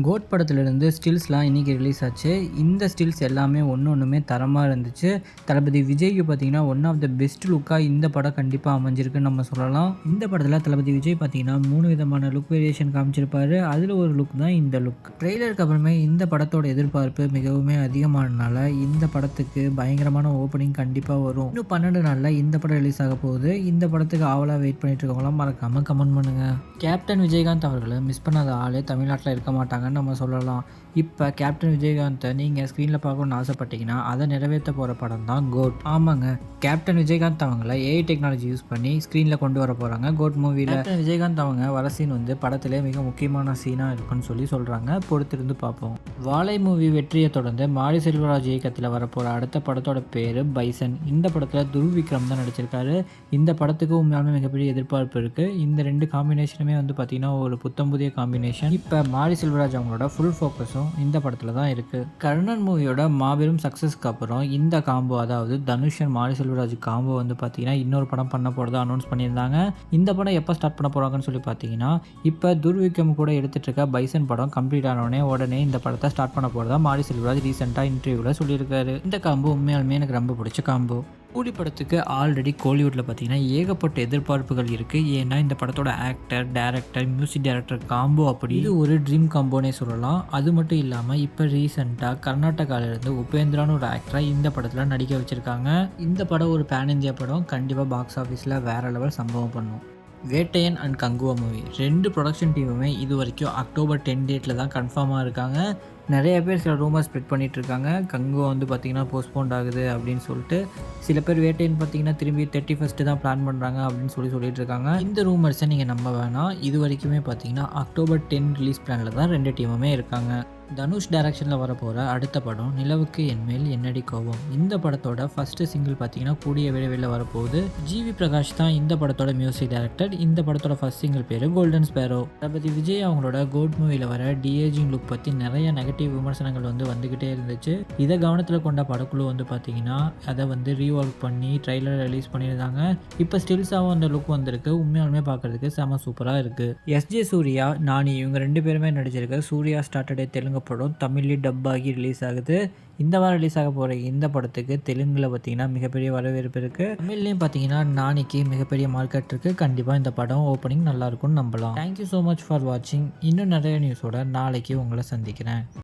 Code படத்துலேருந்து ஸ்டில்ஸ்லாம் இன்றைக்கி release ஆச்சு. இந்த ஸ்டில்ஸ் எல்லாமே ஒன்றுமே தரமாக இருந்துச்சு. தளபதி விஜய்க்கு பார்த்தீங்கன்னா ஒன் ஆஃப் த பெஸ்ட் லுக்காக இந்த படம் கண்டிப்பாக அமைஞ்சிருக்குன்னு நம்ம சொல்லலாம். இந்த படத்தில் தளபதி விஜய் பார்த்தீங்கன்னா 3 விதமான லுக் வேரியேஷன் காமிச்சிருப்பாரு. அதில் ஒரு லுக் தான் இந்த லுக். ட்ரெய்லருக்கு அப்புறமே இந்த படத்தோட எதிர்பார்ப்பு மிகவுமே அதிகமானதுனால இந்த படத்துக்கு பயங்கரமான ஓப்பனிங் கண்டிப்பாக வரும். இன்னும் 12 நாளில் இந்த படம் ரிலீஸ் ஆக போகுது. இந்த படத்துக்கு ஆவலாக வெயிட் பண்ணிட்டு இருக்கவங்களாம் மறக்காமல் கமெண்ட் பண்ணுங்கள். கேப்டன் விஜயகாந்த் அவர்களை மிஸ் பண்ணாத ஆளே தமிழ்நாட்டில் இருக்க மாட்டாங்க நம்ம சொல்லலாம். இப்போ கேப்டன் விஜயகாந்தை நீங்கள் ஸ்க்ரீனில் பார்க்கணுன்னு ஆசைப்பட்டீங்கன்னா அதை நிறைவேற்ற போகிற படம் தான் கோட். ஆமாங்க, கேப்டன் விஜயகாந்த் அவங்கள ஏஐ டெக்னாலஜி யூஸ் பண்ணி ஸ்க்ரீனில் கொண்டு வர போகிறாங்க கோட் மூவியில். கேப்டன் விஜயகாந்த் அவங்க வர சீன் படத்திலே மிக முக்கியமான சீனாக இருக்குன்னு சொல்கிறாங்க. பொறுத்திருந்து பார்ப்போம். வாழை மூவி வெற்றியை தொடர்ந்து மாரி செல்வராஜ் இயக்கத்தில் வரப்போகிற அடுத்த படத்தோட பேர் பைசன். இந்த படத்தில் துருவ் விக்ரம் தான் நடிச்சிருக்காரு. இந்த படத்துக்கு உண்மையாலுமே மிகப்பெரிய எதிர்பார்ப்பு இருக்குது. இந்த 2 காம்பினேஷனுமே பார்த்தீங்கன்னா ஒரு புத்தம் புதிய காம்பினேஷன். இப்போ மாரி செல்வராஜ் அவங்களோட ஃபுல் ஃபோக்கஸும் இந்த படத்தில் தான் இருக்குது. கர்ணன் மூவியோட மாபெரும் சக்ஸஸ்க்கு அப்புறம் இந்த காம்போ, அதாவது தனுஷ் அண்ட் மாரி செல்வராஜ் காம்போ பார்த்தீங்கன்னா இன்னொரு படம் பண்ண போகிறதா அனௌன்ஸ் பண்ணியிருந்தாங்க. இந்த படம் எப்போ ஸ்டார்ட் பண்ண போகிறாங்கன்னு பார்த்தீங்கன்னா இப்போ துர்விக்ரம் கூட எடுத்துகிட்டு இருக்க பைசன் படம் கம்ப்ளீட் ஆனோடனே உடனே இந்த படத்தை ஸ்டார்ட் பண்ண போகிறதா மாரி செல்வராஜ் ரீசெண்டாக இன்டர்வியூவில் சொல்லியிருக்காரு. இந்த காம்போ உண்மையாலுமே எனக்கு ரொம்ப பிடிச்ச காம்போ. கூலி படத்துக்கு ஆல்ரெடி கோலிவுட்டில் பார்த்தீங்கன்னா ஏகப்பட்ட எதிர்பார்ப்புகள் இருக்குது. ஏன்னா இந்த படத்தோட actor, director, music director combo அப்படி இது ஒரு ட்ரீம் காம்போனே சொல்லலாம். அது மட்டும் இல்லாமல் இப்போ ரீசெண்டாக கர்நாடகாவிலேருந்து உபேந்திரான்னு ஒரு ஆக்டரை இந்த படத்தில் நடிக்க வச்சுருக்காங்க. இந்த படம் ஒரு பேன் இந்தியா படம். கண்டிப்பாக பாக்ஸ் ஆஃபீஸில் வேறு லெவல் சம்பவம் பண்ணும். Vettaiyan and Kanguva movie 2 production டீமுமே இது வரைக்கும் அக்டோபர் 10 டேட்டில் தான் கன்ஃபார்மாக இருக்காங்க. நிறைய பேர் சில ரூமர் ஸ்ப்ரெட் பண்ணிகிட்டு இருக்காங்க. கங்குவா பார்த்திங்கன்னா போஸ்ட்போண்ட் ஆகுது அப்படின்னு சொல்லிட்டு. சில பேர் வேட்டையன் பார்த்திங்கன்னா திரும்பி 31 தான் பிளான் பண்ணுறாங்க அப்படின்னு சொல்லிட்டு இருக்காங்க. இந்த ரூமர்ஸை நீங்கள் நம்ப வேணாம். இது வரைக்குமே பார்த்திங்கன்னா அக்டோபர் 10 ரிலீஸ் பிளானில் தான் 2 டீமுமே இருக்காங்க. தனுஷ் டைரக்ஷனில் வரப்போகிற அடுத்த படம் நிலவுக்கு என்மேல் என்னடி கோபம். இந்த படத்தோட ஃபஸ்ட்டு சிங்கிள் பார்த்தீங்கன்னா கூடிய விரைவில் வரப்போகுது. ஜிவி பிரகாஷ் தான் இந்த படத்தோட மியூசிக் டைரக்டர். இந்த படத்தோட ஃபஸ்ட் சிங்கிள் பேர் கோல்டன் ஸ்பேரோ. தளபதி விஜய் அவங்களோட கோட் மூவியில் வர டிஏஜிங் லுக் பற்றி நிறைய நெகட்டிவ் விமர்சனங்கள் வந்துக்கிட்டே இருந்துச்சு. இதை கவனத்தில் கொண்ட படக்குழு பார்த்தீங்கன்னா அதை ரீஒர்க் பண்ணி ட்ரைலர் ரிலீஸ் பண்ணியிருந்தாங்க. இப்போ ஸ்டில்ஸாகவும் அந்த லுக் வந்திருக்கு. உண்மையாலுமே பார்க்குறதுக்கு செம சூப்பராக இருக்குது. எஸ்ஜே சூர்யா, நானி இவங்க 2 பேருமே நடிச்சிருக்க சூர்யா ஸ்டார்டடே தெலுங்கு படம் தமிழ்லேயே டப் ஆகி ரிலீஸ் ஆகுது. இந்த வாரம் ரிலீஸ் ஆக போகிற இந்த படத்துக்கு தெலுங்கில் பார்த்தீங்கன்னா மிகப்பெரிய வரவேற்பு இருக்குது. தமிழ்லேயும் பார்த்தீங்கன்னா நானிக்கு மிகப்பெரிய மார்க்கெட் இருக்குது. கண்டிப்பாக இந்த படம் ஓப்பனிங் நல்லாயிருக்கும்னு நம்பலாம். தேங்க்யூ ஸோ மச் ஃபார் வாட்சிங். இன்னும் நிறைய நியூஸோட நாளைக்கு உங்களை சந்திக்கிறேன்.